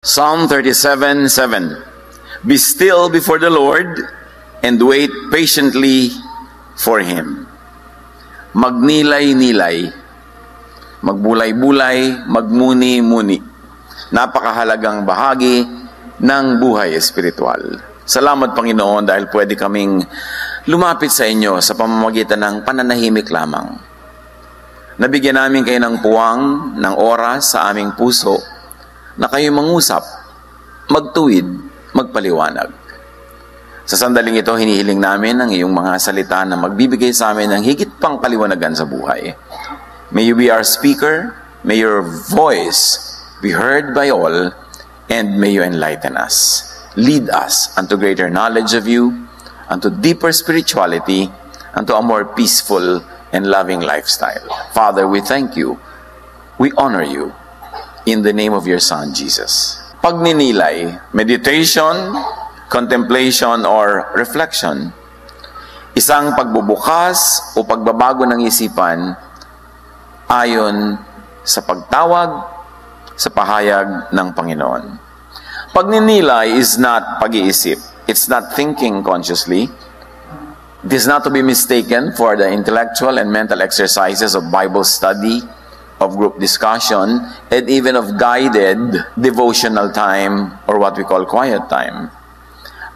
Psalm 37:7. Be still before the Lord and wait patiently for Him. Magnilay-nilay, magbulay-bulay, magmuni-muni. Napakahalagang bahagi ng buhay espiritual. Salamat Panginoon dahil pwede kaming lumapit sa inyo sa pamamagitan ng pananahimik lamang. Nabigyan namin kayo ng puwang, ng oras sa aming puso na kayo mangusap, magtuwid, magpaliwanag. Sa sandaling ito, hinihiling namin ang iyong mga salita na magbibigay sa amin ng higit pang kaliwanagan sa buhay. May you be our speaker, may your voice be heard by all, and may you enlighten us. Lead us unto greater knowledge of you, unto deeper spirituality, unto a more peaceful and loving lifestyle. Father, we thank you. We honor you. In the name of your Son, Jesus. Pagninilay, meditation, contemplation, or reflection, isang pagbubukas o pagbabago ng isipan ayon sa pagtawag, sa pahayag ng Panginoon. Pagninilay is not pag-iisip. It's not thinking consciously. It is not to be mistaken for the intellectual and mental exercises of Bible study, of group discussion, and even of guided devotional time or what we call quiet time.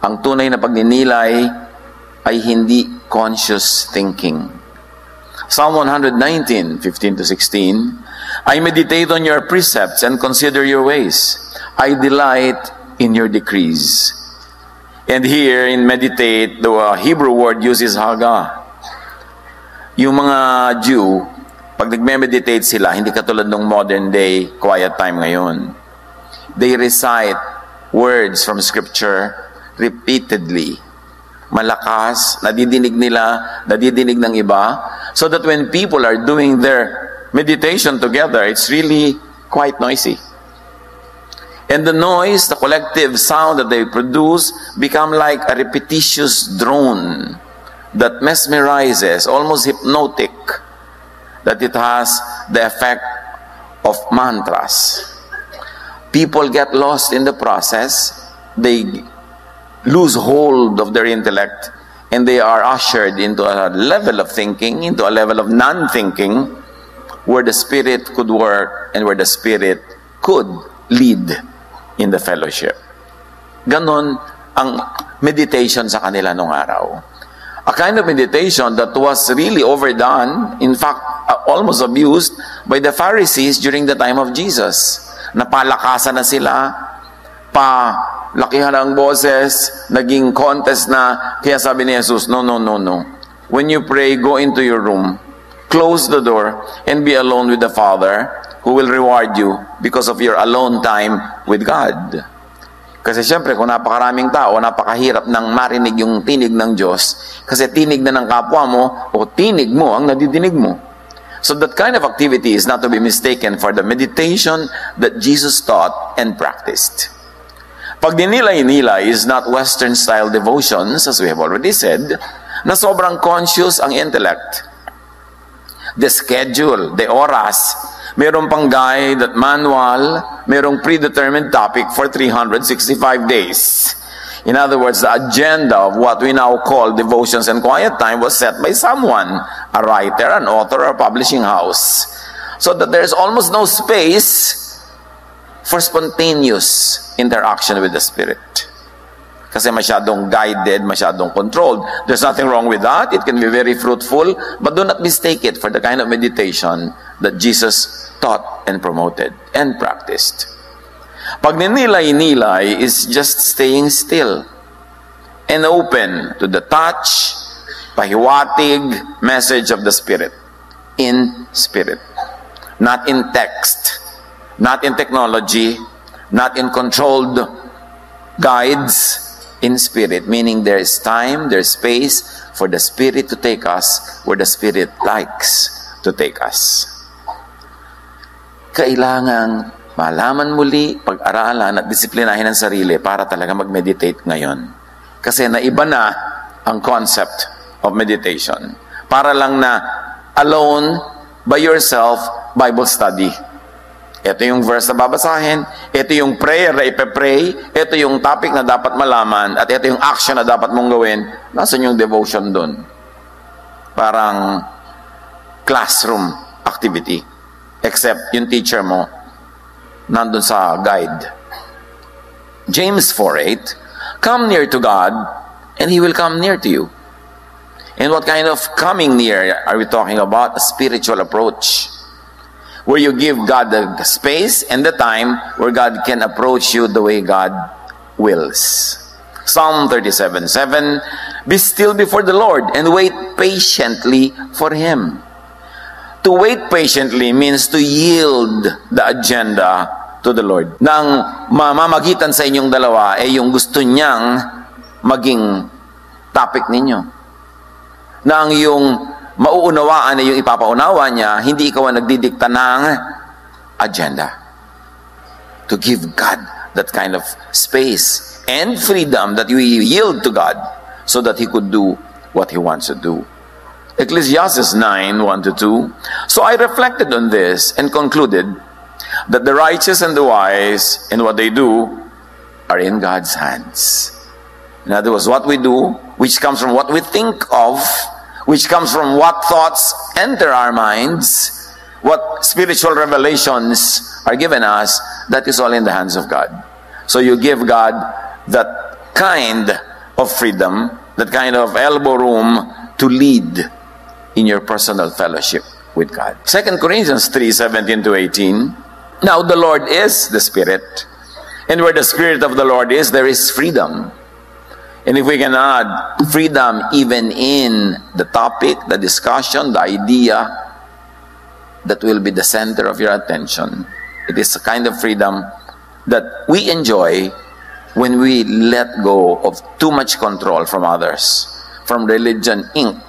Ang tunay na pagninilay ay hindi conscious thinking. Psalm 119:15-16, I meditate on your precepts and consider your ways. I delight in your decrees. And here in meditate, the Hebrew word used is haga. Yung mga Jew, pag nagme-meditate sila, hindi katulad ng modern day quiet time ngayon. They recite words from Scripture repeatedly. Malakas, nadidinig nila, nadidinig ng iba, so that when people are doing their meditation together, it's really quite noisy. And the noise, the collective sound that they produce, become like a repetitious drone that mesmerizes, almost hypnotic, that it has the effect of mantras. People get lost in the process. They lose hold of their intellect, and they are ushered into a level of thinking, into a level of non-thinking, where the Spirit could work and where the Spirit could lead in the fellowship. Ganon ang meditation sa kanila nung araw. A kind of meditation that was really overdone, in fact, almost abused by the Pharisees during the time of Jesus. Napalakasan na sila, palakihan ang boses, naging contest na, kaya sabi ni Jesus, no. When you pray, go into your room, close the door, and be alone with the Father, who will reward you because of your alone time with God. Kasi syempre, kung napakaraming tao, napakahirap nang marinig yung tinig ng Diyos, kasi tinig na ng kapwa mo, o tinig mo ang nadidinig mo. So that kind of activity is not to be mistaken for the meditation that Jesus taught and practiced. Pagdinilay-nilay is not Western-style devotions, as we have already said, na sobrang conscious ang intellect. The schedule, the oras, merong pang guide at manual, merong predetermined topic for 365 days. In other words, the agenda of what we now call devotions and quiet time was set by someone, a writer, an author, or a publishing house. So that there's almost no space for spontaneous interaction with the Spirit. Kasi masyadong guided, masyadong controlled. There's nothing wrong with that. It can be very fruitful, but do not mistake it for the kind of meditation that Jesus taught and promoted and practiced. Pagninilay-nilay is just staying still and open to the touch, pahiwatig message of the Spirit. In Spirit. Not in text. Not in technology. Not in controlled guides. In Spirit. Meaning there is time, there is space for the Spirit to take us where the Spirit likes to take us. Kailangang malaman muli, pag-aralan at disiplinahin ang sarili para talaga mag-meditate ngayon. Kasi naiba na ang concept of meditation. Para lang na alone, by yourself, Bible study. Ito yung verse na babasahin, ito yung prayer na ipepray, ito yung topic na dapat malaman, at ito yung action na dapat mong gawin. Nasaan yung devotion doon? Parang classroom activity. Except yung teacher mo, nandun sa guide. James 4:8, come near to God, and He will come near to you. And what kind of coming near are we talking about? A spiritual approach, where you give God the space and the time where God can approach you the way God wills. Psalm 37:7, be still before the Lord and wait patiently for Him. To wait patiently means to yield the agenda to the Lord. Nang mamamagitan sa inyong dalawa ay yung gusto niyang maging topic ninyo. Nang yung mauunawaan ay yung ipapaunawa niya, hindi ikaw ang nagdidikta ng agenda. To give God that kind of space and freedom that we yield to God so that He could do what He wants to do. Ecclesiastes 9:1-2. So I reflected on this and concluded that the righteous and the wise in what they do are in God's hands. In other words, what we do, which comes from what we think of, which comes from what thoughts enter our minds, what spiritual revelations are given us, that is all in the hands of God. So you give God that kind of freedom, that kind of elbow room to lead in your personal fellowship with God. 2 Corinthians 3:17-18, now the Lord is the Spirit, and where the Spirit of the Lord is, there is freedom. And if we can add freedom even in the topic, the discussion, the idea that will be the center of your attention, it is a kind of freedom that we enjoy when we let go of too much control from others, from religion inc.,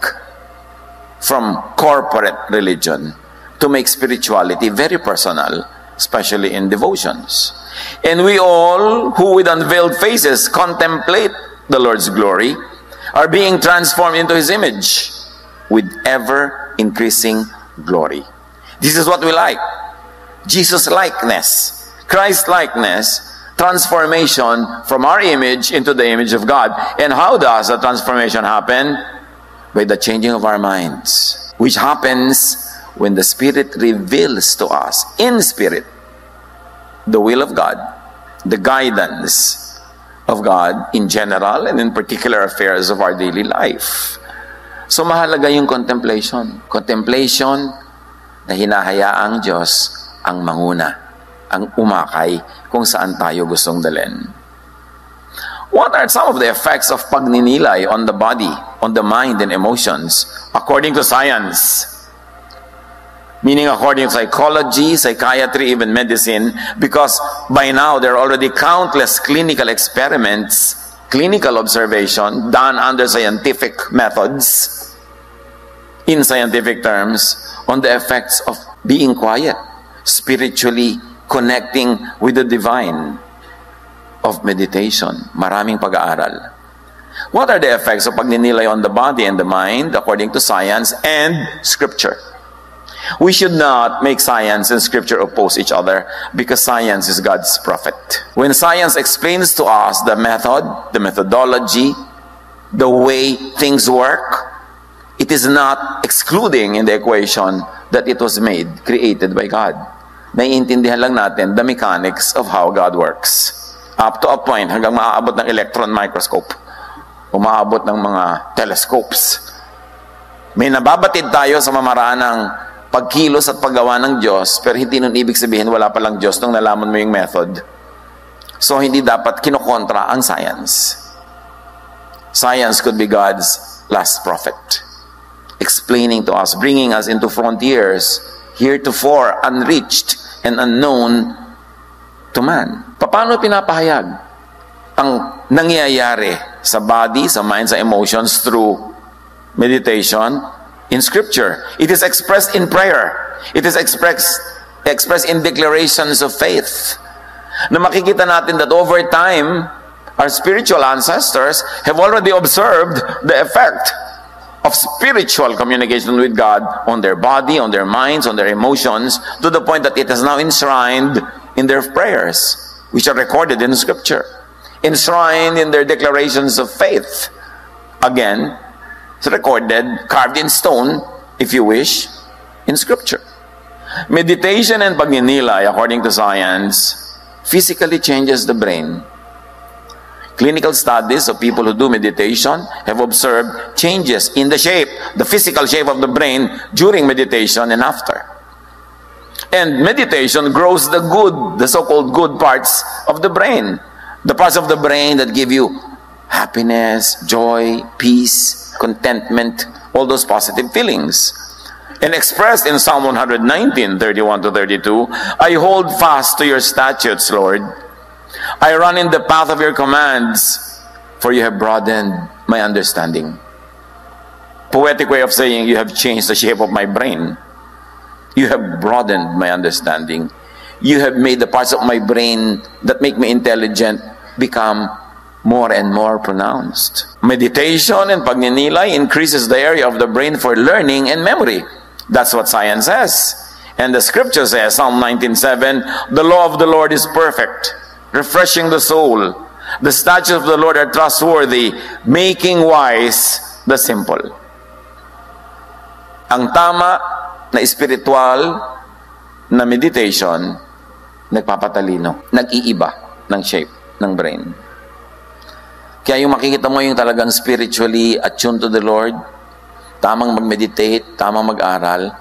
from corporate religion, to make spirituality very personal, especially in devotions. And we all, who with unveiled faces contemplate the Lord's glory, are being transformed into His image with ever-increasing glory. This is what we like. Jesus-likeness, Christ-likeness, transformation from our image into the image of God. And how does the transformation happen? By the changing of our minds, which happens when the Spirit reveals to us, in Spirit, the will of God, the guidance of God in general and in particular affairs of our daily life. So mahalaga yung contemplation. Contemplation na hinahayaang Diyos ang manguna, ang umakay kung saan tayo gustong dalhin. What are some of the effects of pagninilay on the body, on the mind and emotions according to science? Meaning according to psychology, psychiatry, even medicine, because by now there are already countless clinical experiments, clinical observation done under scientific methods, in scientific terms, on the effects of being quiet, spiritually connecting with the divine, of meditation. Maraming pag-aaral. What are the effects of pagninilay on the body and the mind according to science and Scripture? We should not make science and Scripture oppose each other, because science is God's prophet. When science explains to us the method, the methodology, the way things work, it is not excluding in the equation that it was made, created by God. Naiintindihan lang natin the mechanics of how God works. Up to a point, hanggang maaabot ng electron microscope, o maaabot ng mga telescopes. May nababatid tayo sa mamaraan ng pagkilos at paggawa ng Diyos, pero hindi nun ibig sabihin wala palang Diyos nung nalaman mo yung method. So hindi dapat kinokontra ang science. Science could be God's last prophet, explaining to us, bringing us into frontiers heretofore unreached and unknown to man. Paano pinapahayag ang nangyayari sa body, sa mind, sa emotions through meditation? In Scripture, it is expressed in prayer. It is expressed in declarations of faith. Na makikita natin that over time, our spiritual ancestors have already observed the effect of spiritual communication with God on their body, on their minds, on their emotions, to the point that it is now enshrined in their prayers, which are recorded in Scripture, enshrined in their declarations of faith. Again, it's recorded, carved in stone, if you wish, in Scripture. Meditation and pagninilay, according to science, physically changes the brain. Clinical studies of people who do meditation have observed changes in the shape, the physical shape of the brain during meditation and after. And meditation grows the good, the so-called good parts of the brain. The parts of the brain that give you happiness, joy, peace, contentment, all those positive feelings. And expressed in Psalm 119, 31 to 32, I hold fast to your statutes, Lord. I run in the path of your commands, for you have broadened my understanding. Poetic way of saying, you have changed the shape of my brain. You have broadened my understanding. You have made the parts of my brain that make me intelligent become more and more pronounced. Meditation and pagninilay increases the area of the brain for learning and memory. That's what science says. And the Scripture says, Psalm 19:7, the law of the Lord is perfect, refreshing the soul. The statutes of the Lord are trustworthy, making wise the simple. Ang tama na spiritual na meditation, nagpapatalino, nag-iiba ng shape ng brain. Kaya yung makikita mo yung talagang spiritually attuned to the Lord, tamang mag-meditate, tamang mag-aral,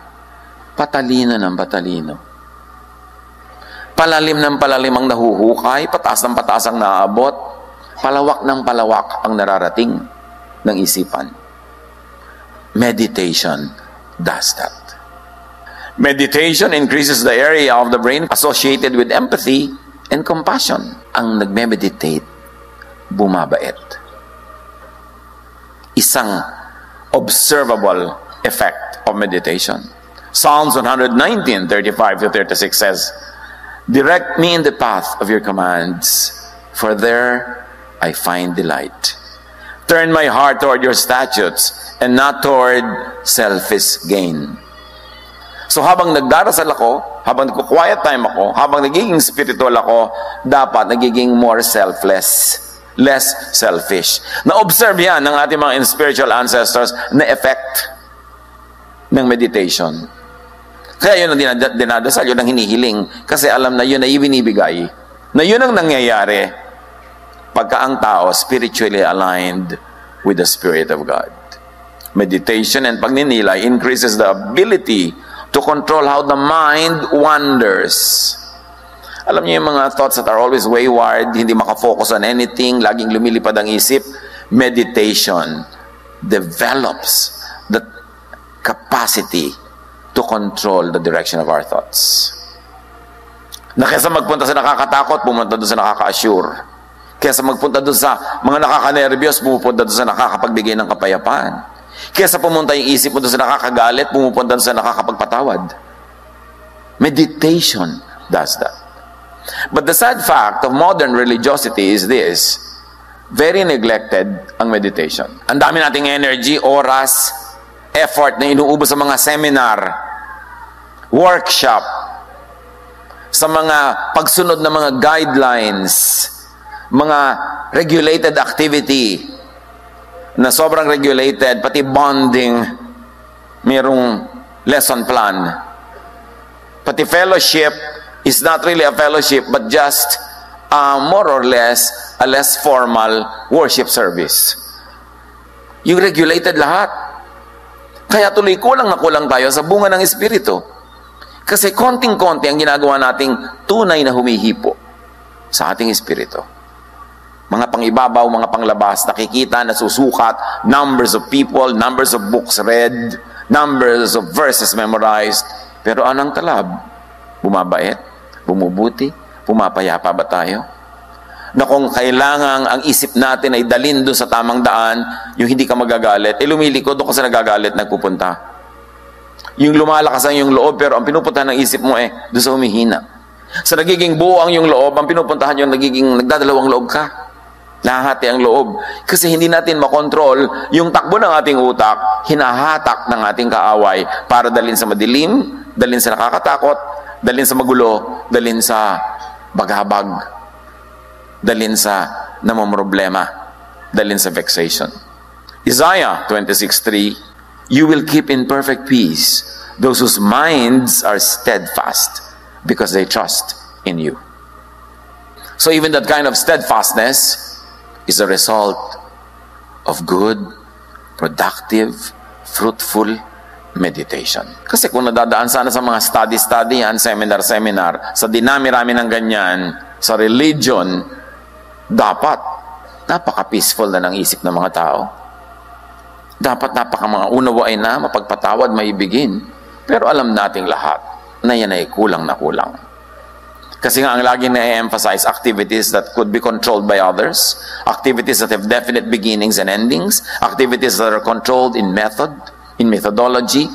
patalino ng patalino. Palalim ng palalim ang nahuhukay, pataas ng pataas ang naaabot, palawak ng palawak ang nararating ng isipan. Meditation does that. Meditation increases the area of the brain associated with empathy and compassion. Ang nagme-meditate, bumabait. Isang observable effect of meditation. Psalms 119, 35 to 36 says, direct me in the path of your commands, for there I find delight. Turn my heart toward your statutes, and not toward selfish gain. So habang nagdarasal ako, habang nagko-quiet time ako, habang nagiging spiritual ako, dapat nagiging more selfless, less selfish. Na-observe yan ng ating mga spiritual ancestors na effect ng meditation. Kaya yun ang dinadasal, yun ang hinihiling. Kasi alam na yun ay ibinibigay. Na yun ang nangyayari pagka ang tao spiritually aligned with the Spirit of God. Meditation and pagninilay increases the ability to control how the mind wanders. Alam niyo yung mga thoughts that are always wayward, hindi makafocus on anything, laging lumilipad ang isip. Meditation develops the capacity to control the direction of our thoughts. Na kaysa magpunta sa nakakatakot, pumunta doon sa nakaka-assure. Kaysa magpunta doon sa mga nakaka-nervyos, pumunta doon sa nakakapagbigay ng kapayapaan. Kaysa pumunta yung isip mo doon sa nakakagalit, pumunta doon sa nakakapagpatawad. Meditation does that. But the sad fact of modern religiosity is this: very neglected ang meditation. Ang dami nating energy, oras, effort na inuubos sa mga seminar, workshop, sa mga pagsunod ng mga guidelines, mga regulated activity na sobrang regulated, pati bonding, mayroong lesson plan. Pati fellowship is not really a fellowship, but just more or less a less formal worship service. Yung regulated lahat. Kaya tuloy kulang na kulang tayo sa bunga ng Espiritu. Kasi konting-konti ang ginagawa nating tunay na humihipo sa ating Espiritu. Mga pangibabaw, mga panglabas, nakikita, nasusukat, numbers of people, numbers of books read, numbers of verses memorized. Pero anong talab? Bumabait? Bumubuti? Pumapayapa ba tayo? Na kung kailangan ang isip natin ay dalhin doon sa tamang daan, yung hindi ka magagalit, lumiliko doon ka sa nagagalit, nagpupunta. Yung lumalakas ang yung loob, pero ang pinupuntahan ng isip mo doon sa humihina. Sa nagiging buo ang yung loob, ang pinupuntahan yung nagiging nagdadalawang loob ka. Nahahati ang loob. Kasi hindi natin makontrol yung takbo ng ating utak, hinahatak ng ating kaaway para dalhin sa madilim, dalhin sa nakakatakot, dalhin sa magulo, dalhin sa baghabag, dalhin sa namomroblema, dalhin sa vexation. Isaiah 26:3, you will keep in perfect peace those whose minds are steadfast because they trust in you. So even that kind of steadfastness is a result of good, productive, fruitful meditation. Kasi kung nadadaan sana sa mga study yan, seminar, sa dinami-rami ng ganyan, sa religion, dapat napaka-peaceful na ng isip ng mga tao. Dapat mga unawain na, mapagpatawad, maibigin. Pero alam nating lahat na yan ay kulang na kulang. Kasi nga ang lagi na-emphasize, activities that could be controlled by others, activities that have definite beginnings and endings, activities that are controlled in method, in methodology,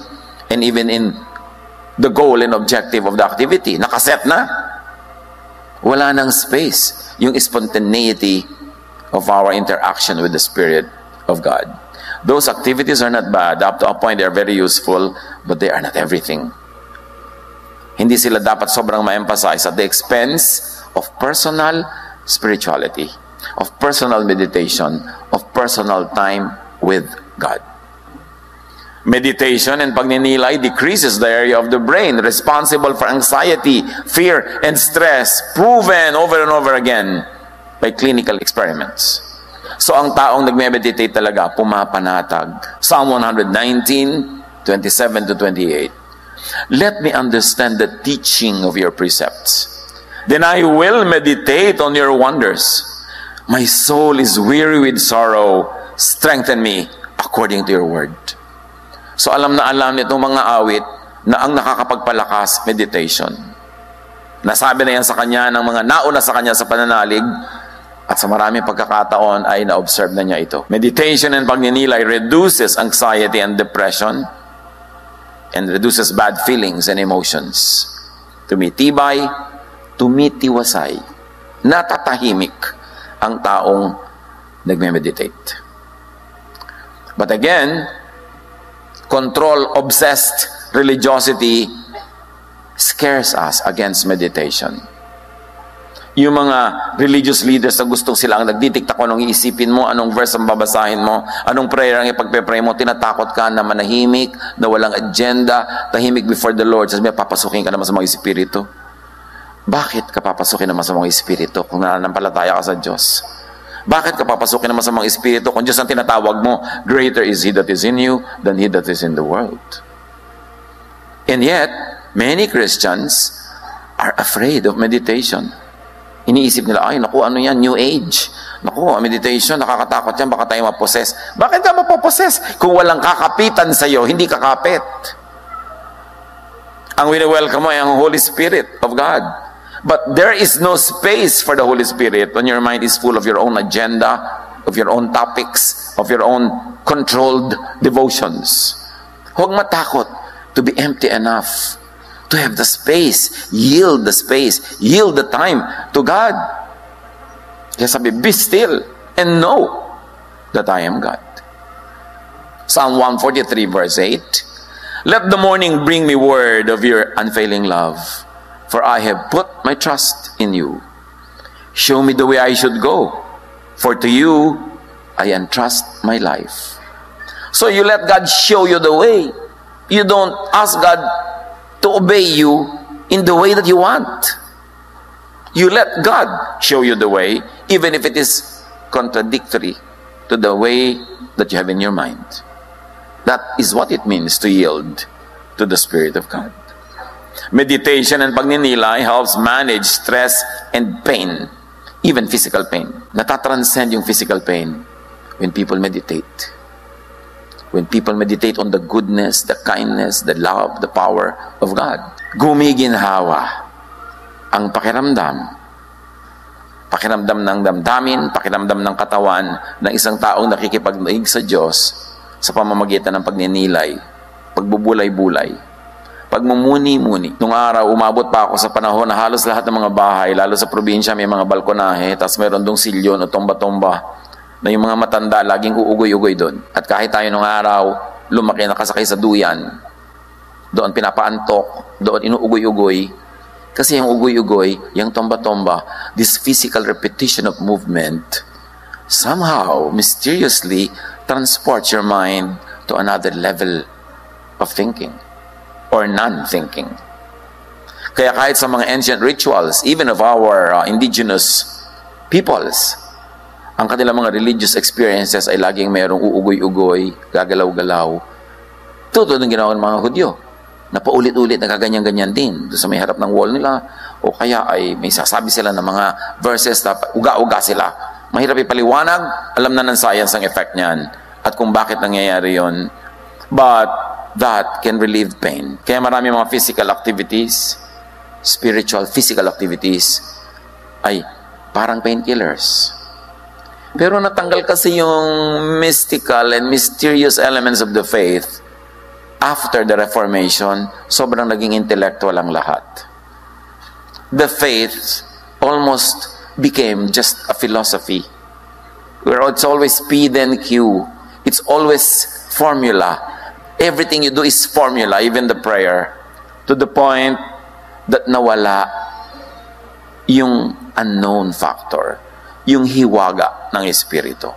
and even in the goal and objective of the activity. Nakaset na. Wala nang space yung spontaneity of our interaction with the Spirit of God. Those activities are not bad. Up to a point, they are very useful, but they are not everything. Hindi sila dapat sobrang ma-emphasize at the expense of personal spirituality, of personal meditation, of personal time with God. Meditation and pagninilay decreases the area of the brain responsible for anxiety, fear, and stress, proven over and over again by clinical experiments. So ang taong nagme-meditate talaga, pumapanatag. Psalm 119:27-28. Let me understand the teaching of your precepts. Then I will meditate on your wonders. My soul is weary with sorrow. Strengthen me according to your word. So alam na alam nitong mga awit na ang nakakapagpalakas, meditation. Nasabi na yan sa kanya ng mga nauna sa kanya sa pananalig, at sa maraming pagkakataon ay na-observe na niya ito. Meditation and pagninilay reduces anxiety and depression, and reduces bad feelings and emotions. Tumitibay, tumitiwasay, natatahimik ang taong nagme-meditate. But again, control-obsessed religiosity scares us against meditation. Yung mga religious leaders na gustong sila ang nagdidikta kung anong iisipin mo, anong verse ang babasahin mo, anong prayer ang ipagpe-pray mo, tinatakot ka na manahimik, na walang agenda, tahimik before the Lord. Sabi, papasukin ka naman sa mga espiritu. Bakit ka papasukin naman sa mga espiritu kung nananampalataya ka sa Diyos? Bakit ka papasukin naman sa mga espiritu kung Diyos ang tinatawag mo? Greater is He that is in you than he that is in the world. And yet, many Christians are afraid of meditation. Iniisip nila, ay, naku, ano yan, New Age. Naku, meditation, nakakatakot yan, baka tayo maposes. Bakit ka mapoposes? Kung walang kakapitan sa'yo, hindi kakapit. Ang wini-welcome mo ay ang Holy Spirit of God. But there is no space for the Holy Spirit when your mind is full of your own agenda, of your own topics, of your own controlled devotions. Huwag matakot to be empty enough to have the space, yield the time to God. Kaya sabi, be still and know that I am God. Psalm 143 verse 8, let the morning bring me word of your unfailing love, for I have put my trust in you. Show me the way I should go, for to you I entrust my life. So you let God show you the way. You don't ask God to obey you in the way that you want. You let God show you the way, even if it is contradictory to the way that you have in your mind. That is what it means to yield to the Spirit of God. Meditation and pagninilay helps manage stress and pain, even physical pain. Natatranscend yung physical pain when people meditate. When people meditate on the goodness, the kindness, the love, the power of God. Gumiginhawa ang pakiramdam ng damdamin, pakiramdam ng katawan ng isang taong nakikipagdaig sa Diyos sa pamamagitan ng pagninilay, pagbubulay-bulay, Pagmumuni-muni. Nung araw, umabot pa ako sa panahon na halos lahat ng mga bahay, lalo sa probinsya, may mga balkonahe, tapos meron dong silyon o tomba-tomba na yung mga matanda laging uugoy-ugoy doon. At kahit tayo nung araw, lumaki nakasakay sa duyan, doon pinapaantok, doon inuugoy-ugoy. Kasi yung ugoy-ugoy, yung tomba-tomba, this physical repetition of movement, somehow, mysteriously, transports your mind to another level of thinking or non-thinking. Kaya kahit sa mga ancient rituals, even of our indigenous peoples, ang kanilang mga religious experiences ay laging merong uugoy-ugoy, gagalaw-galaw. Tutulad ng ginawa ng mga Hudyo, na paulit-ulit nagaganyan-ganyan din doon sa may harap ng wall nila, o kaya ay may sasabi sila ng mga verses na uga-uga sila. Mahirap ipaliwanag, alam na ng science ang effect niyan at kung bakit nangyayari yon. But that can relieve pain. Kaya marami mga physical activities, spiritual, physical activities, ay parang painkillers. Pero natanggal kasi yung mystical and mysterious elements of the faith after the Reformation. Sobrang naging intellectual ang lahat. The faith almost became just a philosophy where it's always P then Q. It's always formula. Everything you do is formula, even the prayer, to the point that nawala yung unknown factor, yung hiwaga ng Espiritu.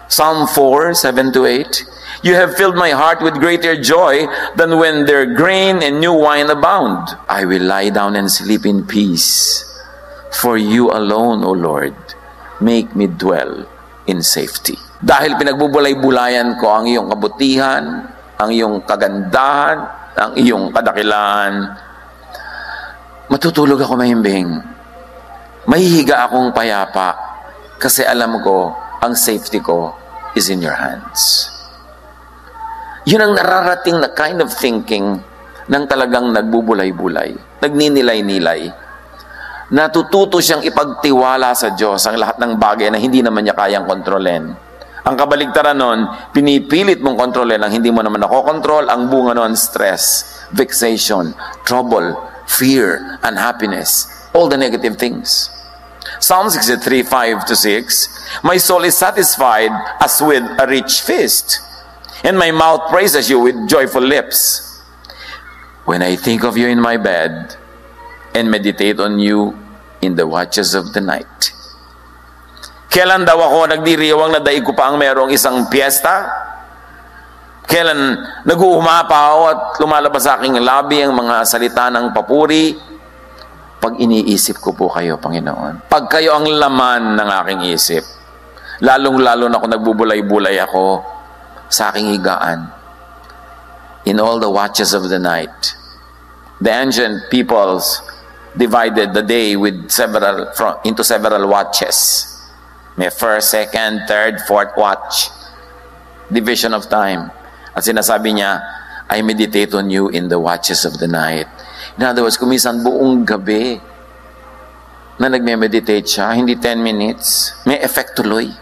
Psalm 4, 7-8, "You have filled my heart with greater joy than when their grain and new wine abound. I will lie down and sleep in peace. For you alone, O Lord, make me dwell in safety." Dahil pinagbubulay-bulayan ko ang iyong kabutihan, ang iyong kagandahan, ang iyong kadakilaan, matutulog ako mahimbing. Mahihiga akong payapa kasi alam ko ang safety ko is in your hands. Yun ang nararating na kind of thinking ng talagang nagbubulay-bulay, nagninilay-nilay. Natututo siyang ipagtiwala sa Diyos ang lahat ng bagay na hindi naman niya kayang kontrolin. Ang kabaligtaran nun, pinipilit mong kontrolin ang hindi mo naman nakokontrol. Ang bunga nun, stress, vexation, trouble, fear, unhappiness, all the negative things. Psalm 63, 5-6, "My soul is satisfied as with a rich feast, and my mouth praises you with joyful lips. When I think of you in my bed, and meditate on you in the watches of the night." Kailan daw ako nagdiriwang na daig ko pa ang merong isang piyesta? Kailan nag-uumapaw at lumalabas sa aking labi ang mga salita ng papuri? Pag iniisip ko po kayo, Panginoon. Pag kayo ang laman ng aking isip, lalong-lalo na kung nagbubulay-bulay ako sa aking higaan. In all the watches of the night, the ancient peoples divided the day with into several watches. May first, second, third, fourth watch. Division of time. At sinasabi niya, "I meditate on you in the watches of the night." In other words, kumisan buong gabi na nagme-meditate siya, hindi 10 minutes, may effect tuloy.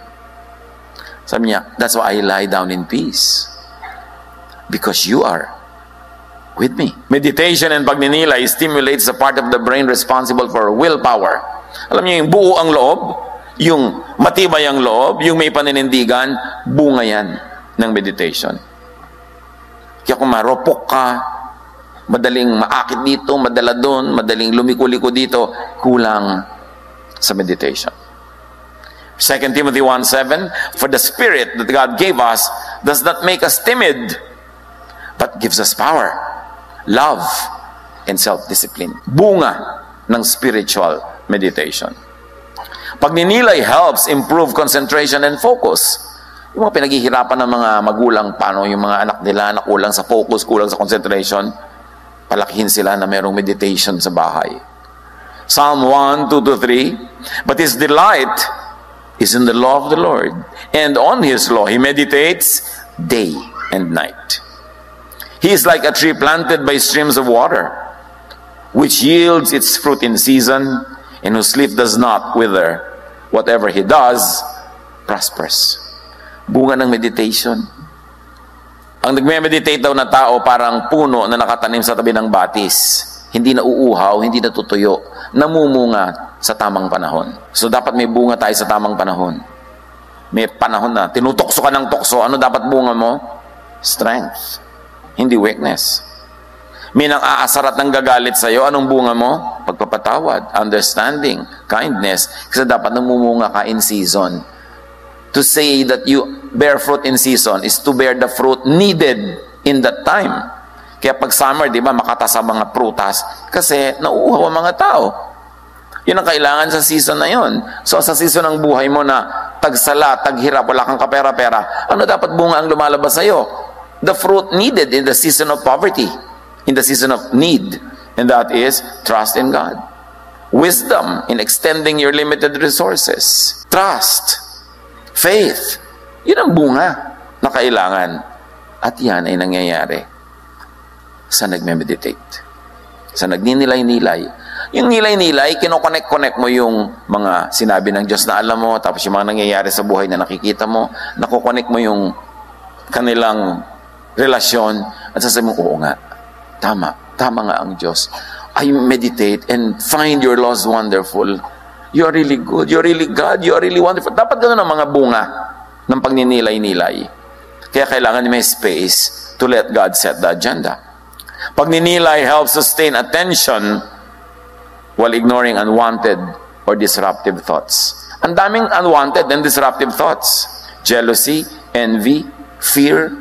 Sabi niya, "That's why I lie down in peace. Because you are with me." Meditation and pagninilay stimulates the part of the brain responsible for willpower. Alam niyo, yung buo ang loob, yung matibay ang loob, yung may paninindigan, bunga yan ng meditation. Kaya kung maropok ka, madaling maakit dito, madala doon, madaling lumiko-liko dito, kulang sa meditation. 2 Timothy 1:7, "For the Spirit that God gave us does not make us timid, but gives us power, love, and self-discipline." Bunga ng spiritual meditation. Pagninilay helps improve concentration and focus. Yung mga pinaghihirapan ng mga magulang, paano yung mga anak nila na kulang sa focus, kulang sa concentration, palakihin sila na mayroong meditation sa bahay. Psalm 1, 2-3, "But his delight is in the law of the Lord, and on his law he meditates day and night. He is like a tree planted by streams of water, which yields its fruit in season, and whose leaf does not wither. Whatever he does prospers." Bunga ng meditation. Ang nagme-meditate daw na tao parang puno na nakatanim sa tabi ng batis. Hindi na uuhaw, hindi na tutuyo. Namumunga sa tamang panahon. So dapat may bunga tayo sa tamang panahon. May panahon na tinutokso ka ng tokso. Ano dapat bunga mo? Strength. Hindi weakness. May nang aasar at nang gagalit sa'yo. Anong bunga mo? Pagpapatawad, understanding, kindness. Kasi dapat namumunga ka in season. To say that you bear fruit in season is to bear the fruit needed in that time. Kaya pag summer, di ba, makatas sa mga prutas kasi nauuhaw ang mga tao. Yun ang kailangan sa season na yun. So sa season ng buhay mo na tagsala, taghirap, wala kang kapera-pera, ano dapat bunga ang lumalabas sa'yo? The fruit needed in the season of poverty, in the season of need. And that is trust in God. Wisdom in extending your limited resources. Trust. Faith. Yun ang bunga na kailangan. At yan ay nangyayari sa nagme-meditate. Sa nagninilay-nilay. Yung nilay-nilay, kinokonek-connect mo yung mga sinabi ng Diyos na alam mo, tapos yung mga nangyayari sa buhay na nakikita mo, nakokonek mo yung kanilang relasyon, at sasabihin mo, oo nga, tama nga ang Diyos. I meditate and find your laws wonderful. You are really good. You are really God. You are really wonderful. Dapat ganoon ang mga bunga ng pagninilay-nilay. Kaya kailangan may space to let God set the agenda. Pagninilay helps sustain attention while ignoring unwanted or disruptive thoughts. Ang daming unwanted and disruptive thoughts. Jealousy, envy, fear.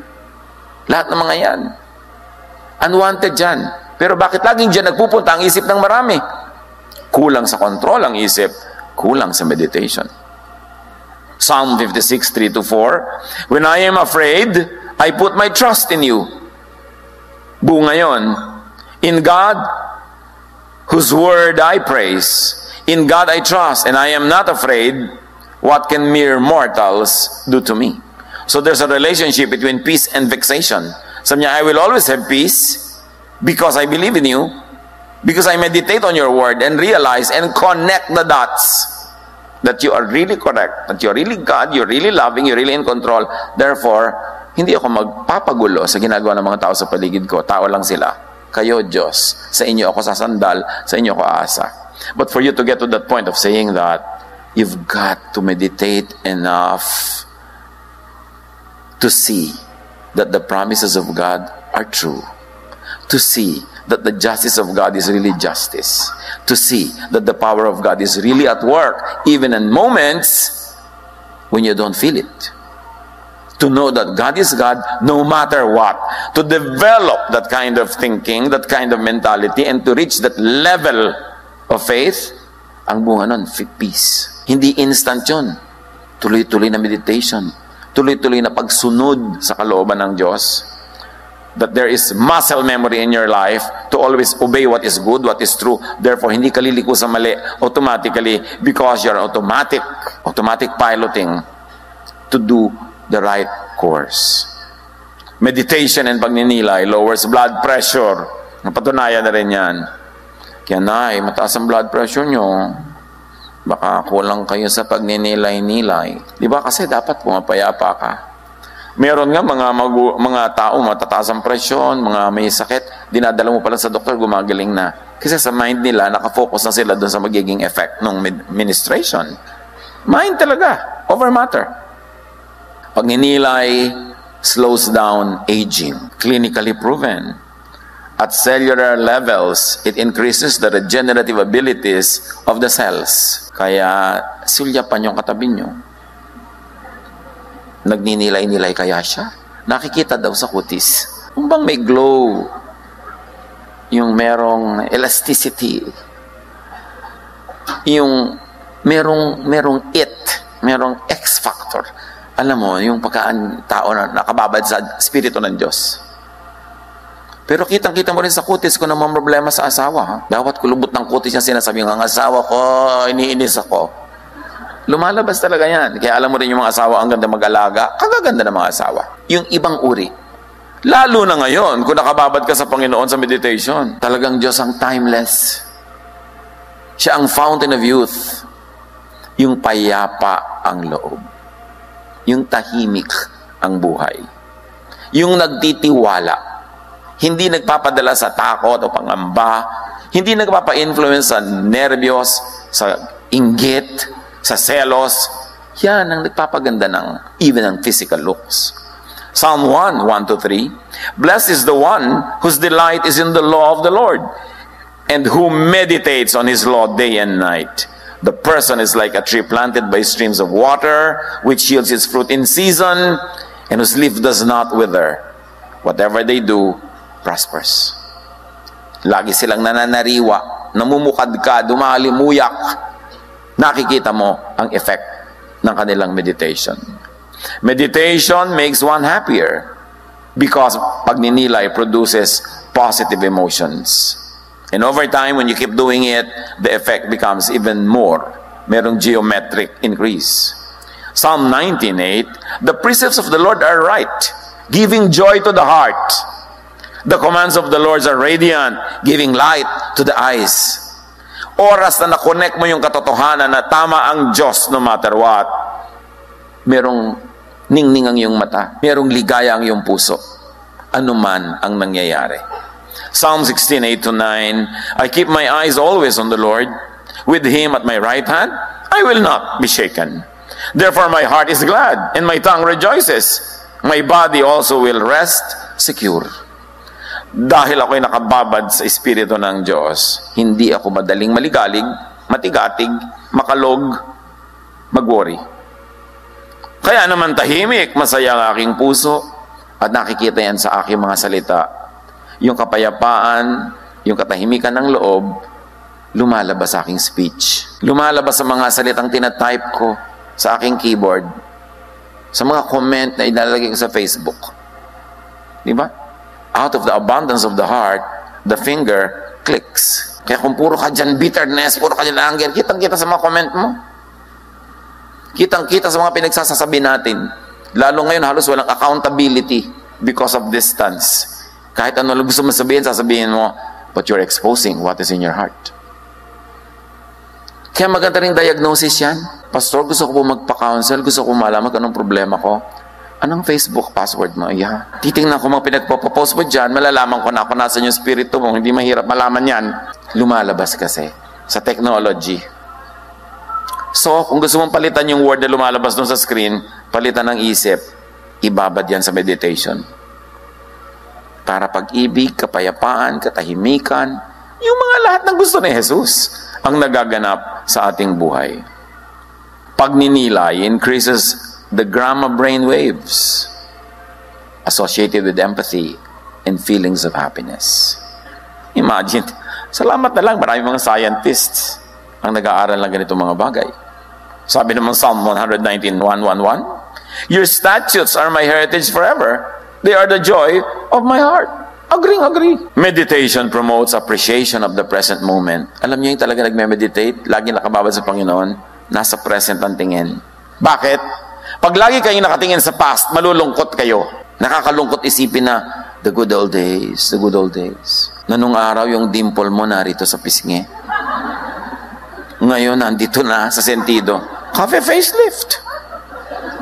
Lahat ng mga yan. Unwanted dyan. Pero bakit laging dyan nagpupunta ang isip ng marami? Kulang sa control ang isip, kulang sa meditation. Psalm 56, 3-4, when I am afraid, I put my trust in you. Bunga yon. In God, whose word I praise. In God I trust, and I am not afraid. What can mere mortals do to me? So there's a relationship between peace and vexation. Sabi niya, I will always have peace because I believe in you. Because I meditate on your word and realize and connect the dots that you are really correct, that you are really God, you're really loving, you're really in control. Therefore, hindi ako magpapagulo sa ginagawa ng mga tao sa paligid ko. Tao lang sila. Kayo, Diyos. Sa inyo ako sasandal, sa inyo ako aasa. But for you to get to that point of saying that, you've got to meditate enough to see that the promises of God are true. To see that the justice of God is really justice. To see that the power of God is really at work, even in moments when you don't feel it. To know that God is God no matter what. To develop that kind of thinking, that kind of mentality, and to reach that level of faith, ang bunga nun, peace. Hindi instant yun. Tuloy-tuloy na meditation. Tuloy-tuloy na pagsunod sa kalooban ng Diyos. That there is muscle memory in your life to always obey what is good, what is true. Therefore, hindi ka liliko sa mali automatically because you're automatic piloting to do the right course. Meditation and pagninilay lowers blood pressure. Napatunayan na rin yan. Kaya nay, mataas ang blood pressure nyo. Baka kulang kayo sa pagninilay-nilay. Di ba? Kasi dapat pumapayapa ka. Meron nga mga tao, matataas ang presyon, mga may sakit, dinadala mo pala sa doktor, gumagaling na. Kasi sa mind nila, nakafocus na sila doon sa magiging effect ng ministration. Mind talaga, over matter. Pagninilay slows down aging, clinically proven. At cellular levels, it increases the regenerative abilities of the cells. Kaya, sulyapan yung katabi nyo. Nagninilay-nilay kaya siya? Nakikita daw sa kutis. Kung bang may glow, yung merong elasticity, yung merong merong X factor. Alam mo, yung pagkaan tao na nakababad sa spirito ng Diyos. Pero kitang-kita mo rin sa kutis ko na may problema sa asawa. Ha? Bawat kulubot ng kutis niya sinasabi, ang asawa ko, iniinis ako. Lumalabas talaga yan. Kaya alam mo rin yung mga asawa, ang ganda mag-alaga, kagaganda ng mga asawa. Yung ibang uri. Lalo na ngayon, kung nakababad ka sa Panginoon sa meditation, talagang Diyos ang timeless. Siya ang fountain of youth. Yung payapa ang loob. Yung tahimik ang buhay. yung nagtitiwala. Hindi nagpapadala sa takot o pangamba. Hindi nagpapa-influence sa nervyos, sa inggit, sa selos. Yan ang nagpapaganda ng even ang physical looks. Psalm 1:1-3, Blessed is the one whose delight is in the law of the Lord, and who meditates on his law day and night. The person is like a tree planted by streams of water, which yields its fruit in season, and whose leaf does not wither. Whatever they do, prospers. Lagi silang nananariwa, namumukadkad, dumalimuyak. Nakikita mo ang effect ng kanilang meditation. Meditation makes one happier because pagninilay produces positive emotions. And over time, when you keep doing it, the effect becomes even more. Merong geometric increase. Psalm 19:8, The precepts of the Lord are right, giving joy to the heart. The commands of the Lord are radiant, giving light to the eyes. Oras na na-connect mo yung katotohanan na tama ang Diyos no matter what, merong ningning ang iyong mata, merong ligaya ang iyong puso, anuman ang nangyayari. Psalm 16:8-9, I keep my eyes always on the Lord. With Him at my right hand, I will not be shaken. Therefore my heart is glad, and my tongue rejoices. My body also will rest secure. Dahil ako'y nakababad sa Espiritu ng Diyos, hindi ako madaling maligalig, matigatig, makalog, mag-worry. Kaya naman tahimik, masaya ang aking puso, at nakikita yan sa aking mga salita. Yung kapayapaan, yung katahimikan ng loob, lumalabas sa aking speech. Lumalabas sa mga salitang tinatype ko sa aking keyboard, sa mga comment na ilalagay ko sa Facebook. Di ba? Out of the abundance of the heart, the finger clicks. Kaya kung puro ka dyan bitterness, puro ka dyan anger, kitang-kita sa mga comment mo. Kitang-kita sa mga pinagsasasabi natin. Lalo ngayon, halos walang accountability because of distance. Kahit ano lang gusto mo sabihin mo, but you're exposing what is in your heart. Kaya maganda rin diagnosis yan. Pastor, gusto ko po magpa-counsel, gusto ko malaman kung anong problema ko. Anong Facebook password mo? Yeah. Titingnan ko mga pinagpo-post mo dyan, malalaman ko na kung nasan yung spirito mo. Hindi mahirap malaman yan. Lumalabas kasi sa technology. So, kung gusto mong palitan yung word na lumalabas doon sa screen, palitan ng isip, ibabad yan sa meditation. Para pag-ibig, kapayapaan, katahimikan, yung mga lahat ng gusto ni Jesus ang nagaganap sa ating buhay. Pagninilay increases the gamma brain waves associated with empathy and feelings of happiness. Imagine, salamat na lang, marami mga scientists ang nag-aaral ng ganitong mga bagay. Sabi naman Psalm 119:111, Your statutes are my heritage forever. They are the joy of my heart. Agree. Meditation promotes appreciation of the present moment. Alam niyo yung talaga nagme-meditate, lagi nakababad sa Panginoon, nasa present ang tingin. Bakit? Pag lagi kayo nakatingin sa past, malulungkot kayo. Nakakalungkot isipin na, the good old days, the good old days. Na nung araw, yung dimple mo narito sa pisngi. Ngayon, nandito na sa sentido. Cafe facelift.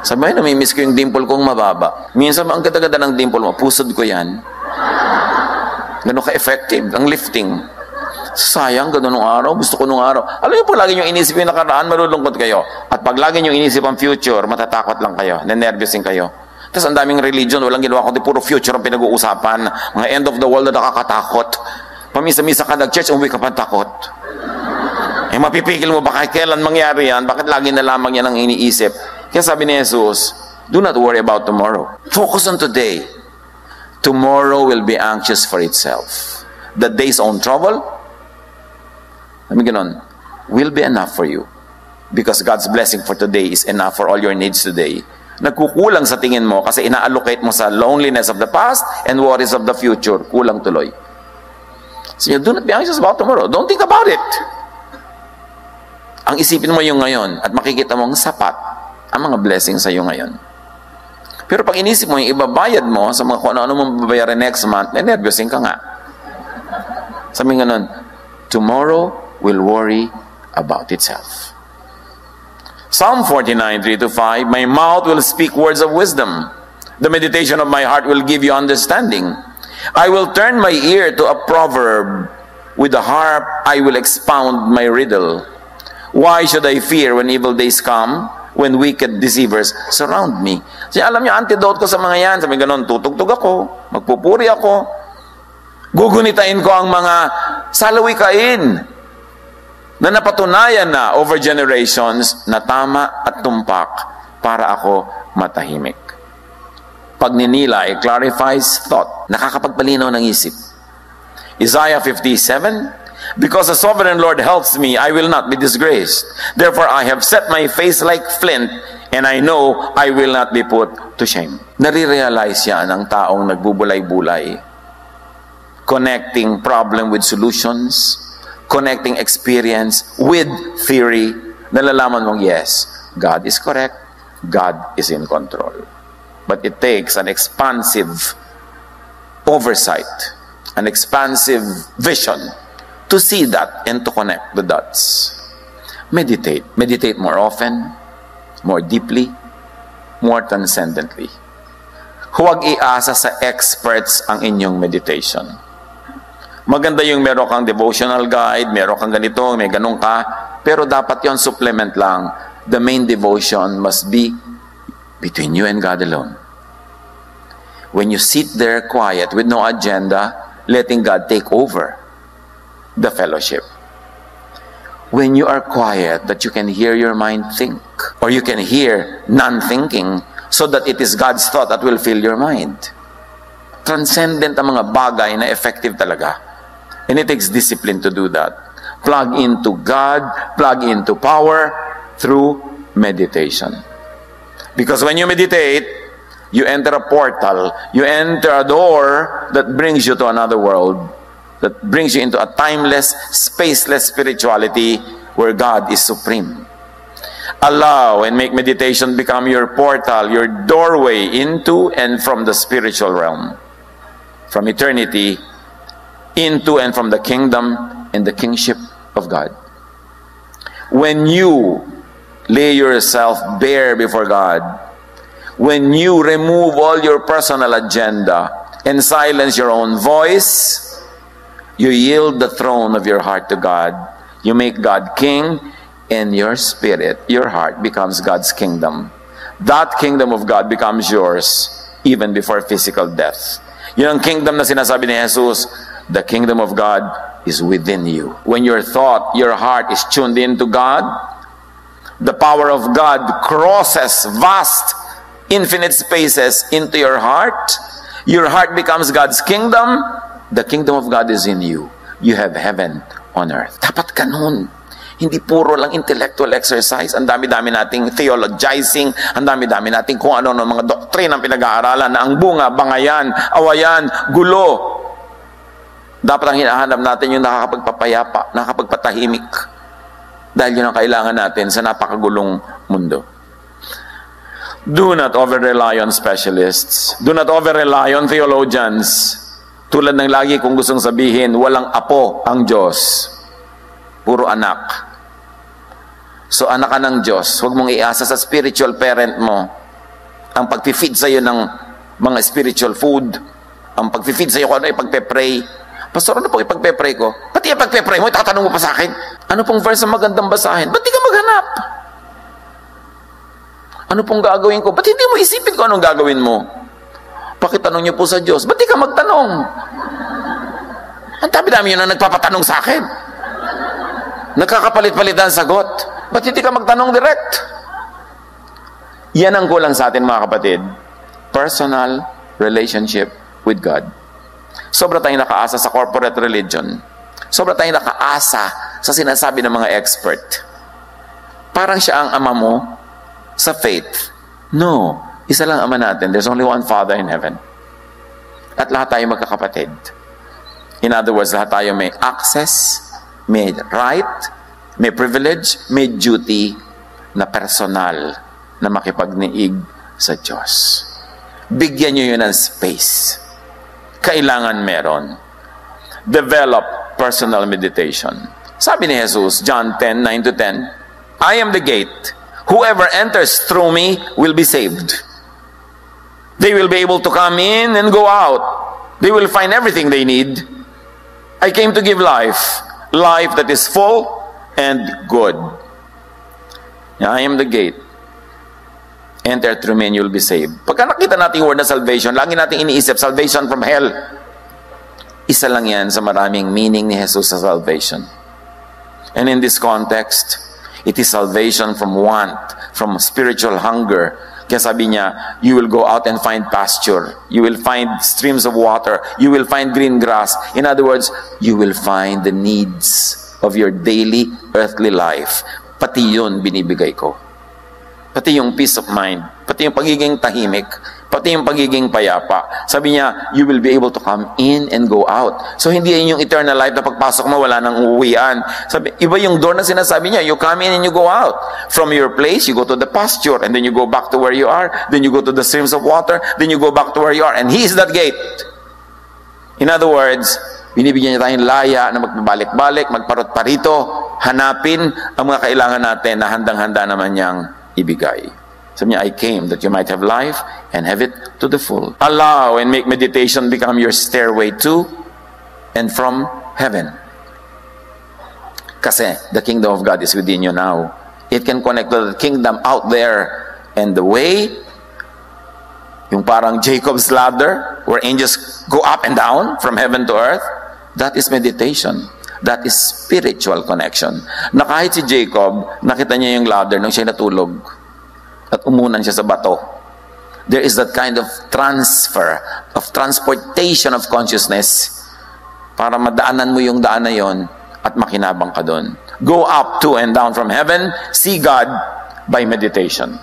Sabi, namimiss ko yung dimple kong mababa. Minsan, ang ganda-ganda ng dimple mo, pusod ko yan. Ganun ka-effective, ang lifting. Sayang, ganun nung araw, gusto ko nung araw. Alam niyo po, lagi nyo inisip yung nakaraan, malulungkot kayo. At pag lagi nyo inisip ang future, matatakot lang kayo, nenervyusin kayo. Tapos ang daming religion, walang ginawa kundi puro future ang pinag-uusapan. Mga end of the world na nakakatakot. Pamisa-misa ka nag-church, umuwi ka pa takot. Eh, mapipigil mo ba kahit kailan mangyari yan? Bakit lagi na lamang yan ang iniisip? Kaya sabi ni Jesus, do not worry about tomorrow. Focus on today. Tomorrow will be anxious for itself. The day's own trouble, will be enough for you. Because God's blessing for today is enough for all your needs today. Nagkukulang sa tingin mo kasi ina-allocate mo sa loneliness of the past and worries of the future. Kulang tuloy. So do not be anxious about tomorrow. Don't think about it. Ang isipin mo yung ngayon at makikita mong sapat ang mga blessings sa iyo ngayon. Pero pag inisip mo yung ibabayad mo sa mga kung ano mong babayaran next month, nervyusin ka nga. Sabi nga nun, tomorrow will worry about itself. Psalm 49:3-5, my mouth will speak words of wisdom. The meditation of my heart will give you understanding. I will turn my ear to a proverb. With the harp, I will expound my riddle. Why should I fear when evil days come? When wicked deceivers surround me. Kasi alam niyo, antidote ko sa mga yan. Sabi ganun, tutugtog ako, magpupuri ako, gugunitain ko ang mga salawikain na napatunayan na over generations na tama at tumpak para ako matahimik. Pagninilay clarifies thought. Nakakapagpalinaw ng isip. Isaiah 57, because the sovereign Lord helps me, I will not be disgraced. Therefore, I have set my face like flint, and I know I will not be put to shame. Nare-realize yan ang taong nagbubulay-bulay. Connecting problem with solutions, connecting experience with theory. Nalalaman mong, yes, God is correct, God is in control. But it takes an expansive oversight, an expansive vision to see that and to connect the dots. Meditate. Meditate more often, more deeply, more transcendently. Huwag iasa sa experts ang inyong meditation. Maganda yung meron kang devotional guide, meron kang ganito, may ganun ka, pero dapat yon supplement lang. The main devotion must be between you and God alone. When you sit there quiet with no agenda, letting God take over the fellowship. When you are quiet, that you can hear your mind think, or you can hear non-thinking, so that it is God's thought that will fill your mind. Transcendent ang mga bagay na effective talaga. And it takes discipline to do that. Plug into God, plug into power through meditation. Because when you meditate, you enter a portal, you enter a door that brings you to another world, that brings you into a timeless, spaceless spirituality where God is supreme. Allow and make meditation become your portal, your doorway into and from the spiritual realm, from eternity into and from the kingdom and the kingship of God. When you lay yourself bare before God, when you remove all your personal agenda and silence your own voice, you yield the throne of your heart to God. You make God king, and your spirit, your heart, becomes God's kingdom. That kingdom of God becomes yours even before physical death. Yun ang kingdom na sinasabi ni Jesus, the kingdom of God is within you. When your thought, your heart is tuned into God, the power of God crosses vast, infinite spaces into your heart. Your heart becomes God's kingdom. The kingdom of God is in you. You have heaven on earth. Dapat ganun. Hindi puro lang intellectual exercise. Ang dami-dami nating theologizing, ang dami-dami nating kung ano ng mga doktrin ang pinag-aaralan na ang bunga, bangayan, awayan, gulo. Dapat ang hinahanap natin yung nakakapagpapayapa, nakakapagpatahimik. Dahil yun ang kailangan natin sa napakagulong mundo. Do not over-rely on specialists. Do not over-rely on theologians. Tulad ng lagi kong gustong sabihin, walang apo ang Diyos. Puro anak. So anak ka ng Diyos, huwag mong iasa sa spiritual parent mo ang pag-feed sa iyo ng mga spiritual food, ang pag-feed sa iyo kung ano ipagpe-pray. Pastor, ano pong ipagpe-pray ko? Pati ipagpe-pray mo, itatanong mo pa sa akin, ano pong verse na magandang basahin? Ba't di ka maghanap? Ano pong gagawin ko? Ba't hindi mo isipin ko anong gagawin mo? Pakitanong niyo po sa Diyos, ba't di ka magtanong? Ang dami-dami yun na nagpapatanong sa akin. Nagkakapalit-palit ang sagot. Ba't hindi ka magtanong direct? Yan ang kulang sa atin, mga kapatid. Personal relationship with God. Sobra tayong nakaasa sa corporate religion. Sobra tayong nakaasa sa sinasabi ng mga expert. Parang siya ang ama mo sa faith. No. Isa lang ama natin. There's only one Father in heaven. At lahat tayo magkakapatid. In other words, lahat tayo may access, may right, may privilege, may duty na personal na makipagniig sa Diyos. Bigyan nyo yun ng space. Kailangan meron. Develop personal meditation. Sabi ni Jesus, John 10:9-10, I am the gate. Whoever enters through me will be saved. They will be able to come in and go out. They will find everything they need. I came to give life. Life that is full and good. I am the gate. Enter through me and you'll be saved. Pagka nakita natin yung word na salvation, lagi natin iniisip, salvation from hell. Isa lang yan sa maraming meaning ni Jesus sa salvation. And in this context, it is salvation from want, from spiritual hunger. Kaya sabi niya, you will go out and find pasture. You will find streams of water. You will find green grass. In other words, you will find the needs of your daily earthly life. Pati yun binibigay ko. Pati yung peace of mind. Pati yung pagiging tahimik. Pati yung pagiging payapa. Sabi niya, you will be able to come in and go out. So hindi yun yung eternal life na pagpasok mo, wala nang uuwian. Sabi, iba yung door na sinasabi niya, you come in and you go out. From your place, you go to the pasture, and then you go back to where you are. Then you go to the streams of water. Then you go back to where you are. And He is that gate. In other words, binibigyan niya tayong laya na magpabalik-balik, magparot-parito, hanapin ang mga kailangan natin na handang-handa naman niyang ibigay. Sabi niya, I came that you might have life and have it to the full. Allow and make meditation become your stairway to and from heaven. Kasi the kingdom of God is within you now. It can connect to the kingdom out there. And the way, yung parang Jacob's ladder, where angels go up and down from heaven to earth, that is meditation. That is spiritual connection. Na kahit si Jacob, nakita niya yung ladder nung siya natulog at umunan siya sa bato. There is that kind of transfer, of transportation of consciousness para madaanan mo yung daan na yon at makinabang ka doon. Go up to and down from heaven, see God by meditation.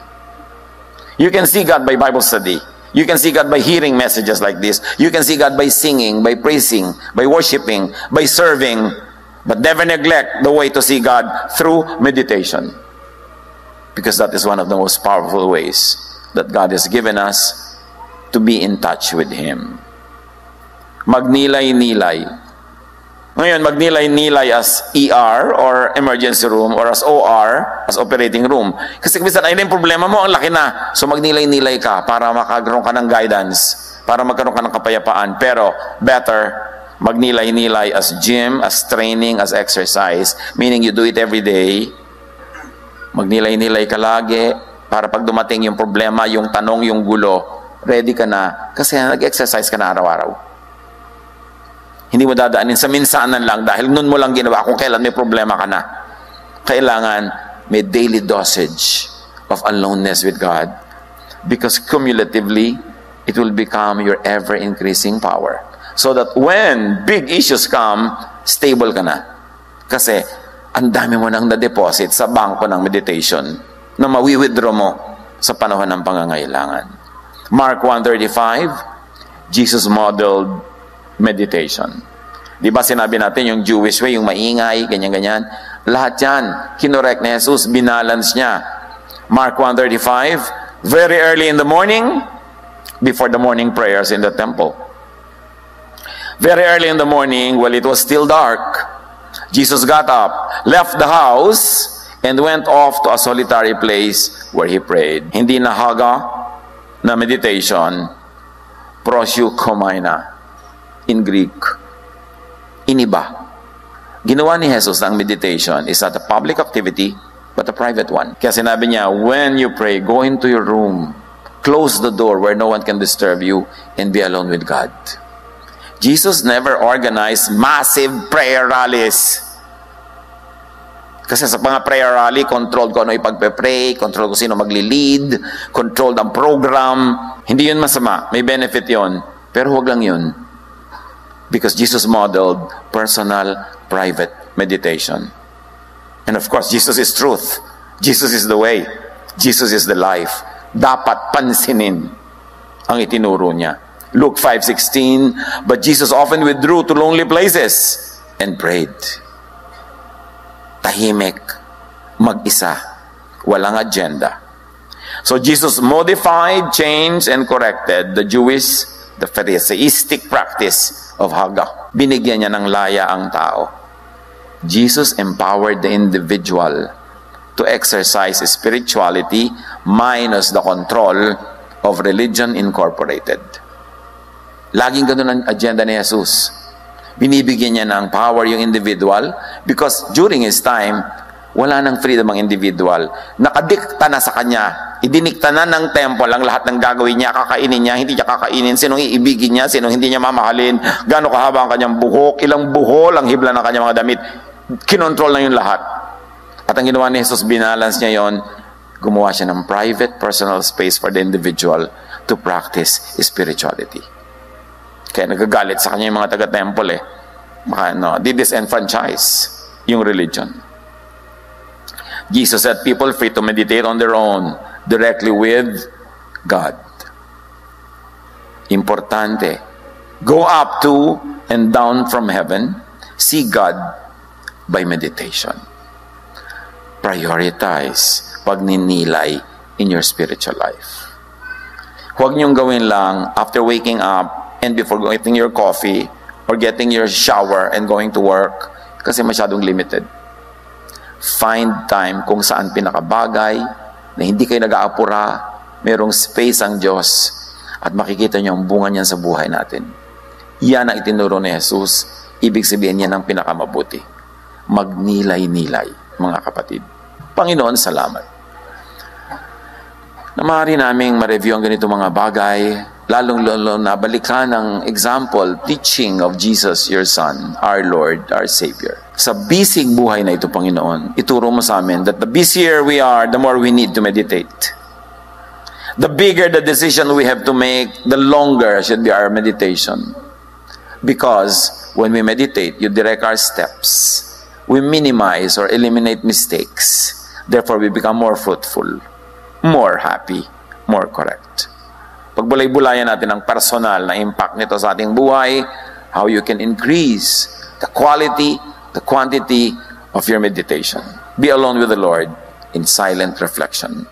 You can see God by Bible study. You can see God by hearing messages like this. You can see God by singing, by praising, by worshiping, by serving. But never neglect the way to see God through meditation. Because that is one of the most powerful ways that God has given us to be in touch with Him. Magnilay-nilay. Ngayon, magnilay-nilay as ER or emergency room or as OR, as operating room. Kasi minsan, ay na yung problema mo, ang laki na. So magnilay-nilay ka para makagkaroon ka ng guidance, para magkaroon ka ng kapayapaan. Pero better, magnilay-nilay as gym, as training, as exercise. Meaning you do it every day. Magnilay-nilay ka lagi para pag dumating yung problema, yung tanong, yung gulo, ready ka na kasi nag-exercise ka na araw-araw. Hindi mo dadaanin sa minsanan lang dahil nun mo lang ginawa kung kailan may problema ka na. Kailangan may daily dosage of aloneness with God because cumulatively, it will become your ever-increasing power. So that when big issues come, stable ka na. Kasi, ang dami mo nang na-deposit sa bangko ng meditation na mawi-withdraw mo sa panahon ng pangangailangan. Mark 1:35, Jesus modeled meditation. Di ba sinabi natin yung Jewish way, yung maingay, ganyan-ganyan. Lahat yan, kinorek ni Jesus, binalance niya. Mark 1:35, very early in the morning, before the morning prayers in the temple. Very early in the morning, while it was still dark, Jesus got up, left the house, and went off to a solitary place where He prayed. Hindi na haga na meditation, proseukomaina in Greek. Iniba. Ginawa ni Jesus ang meditation is not a public activity, but a private one. Kaya sinabi niya, when you pray, go into your room, close the door where no one can disturb you, and be alone with God. Jesus never organized massive prayer rallies. Kasi sa mga prayer rally, controlled ko ano ipagpe-pray, controlled ko sino magli-lead, controlled ang program. Hindi yun masama. May benefit yun. Pero huwag lang yun. Because Jesus modeled personal, private meditation. And of course, Jesus is truth. Jesus is the way. Jesus is the life. Dapat pansinin ang itinuro niya. Luke 5:16, but Jesus often withdrew to lonely places and prayed. Tahimik, mag-isa, walang agenda. So Jesus modified, changed, and corrected the Pharisaistic practice of Haga. Binigyan niya ng laya ang tao. Jesus empowered the individual to exercise spirituality minus the control of Religion Incorporated. Laging ganun ang agenda ni Jesus. Binibigyan niya ng power yung individual because during his time, wala nang freedom ang individual. Nakadikta na sa kanya. Idinikta na ng temple ang lahat ng gagawin niya, kakainin niya, hindi niya kakainin, sinong iibigin niya, sinong hindi niya mamahalin, gaano kahaba ang kanyang buhok, ilang buhol ang hibla ng kanyang mga damit. Kinontrol na yung lahat. At ang ginawa ni Jesus, binalance niya yon, gumawa siya ng private, personal space for the individual to practice spirituality. Kaya nagagalit sa kanya yung mga taga-temple eh. They disenfranchise yung religion. Jesus set people free to meditate on their own, directly with God. Importante. Go up to and down from heaven, see God by meditation. Prioritize pagninilay in your spiritual life. Huwag niyong gawin lang after waking up and before getting your coffee or getting your shower and going to work kasi masyadong limited. Find time kung saan pinakabagay na hindi kayo nag-aapura, merong space ang Diyos at makikita niyo ang bunga niyan sa buhay natin. Yan ang itinuro ni Jesus. Ibig sabihin niya ng pinakamabuti. Magnilay-nilay, mga kapatid. Panginoon, salamat. Na maaari naming ma-review ang ganito mga bagay, lalong-lalo na balikan ang example, teaching of Jesus, your Son, our Lord, our Savior. Sa bisig buhay na ito, Panginoon, ituro mo sa amin that the busier we are, the more we need to meditate. The bigger the decision we have to make, the longer should be our meditation. Because when we meditate, you direct our steps. We minimize or eliminate mistakes. Therefore, we become more fruitful, more happy, more correct. Pagbulay-bulayan natin ang personal na impact nito sa ating buhay, how you can increase the quality, the quantity of your meditation. Be alone with the Lord in silent reflection.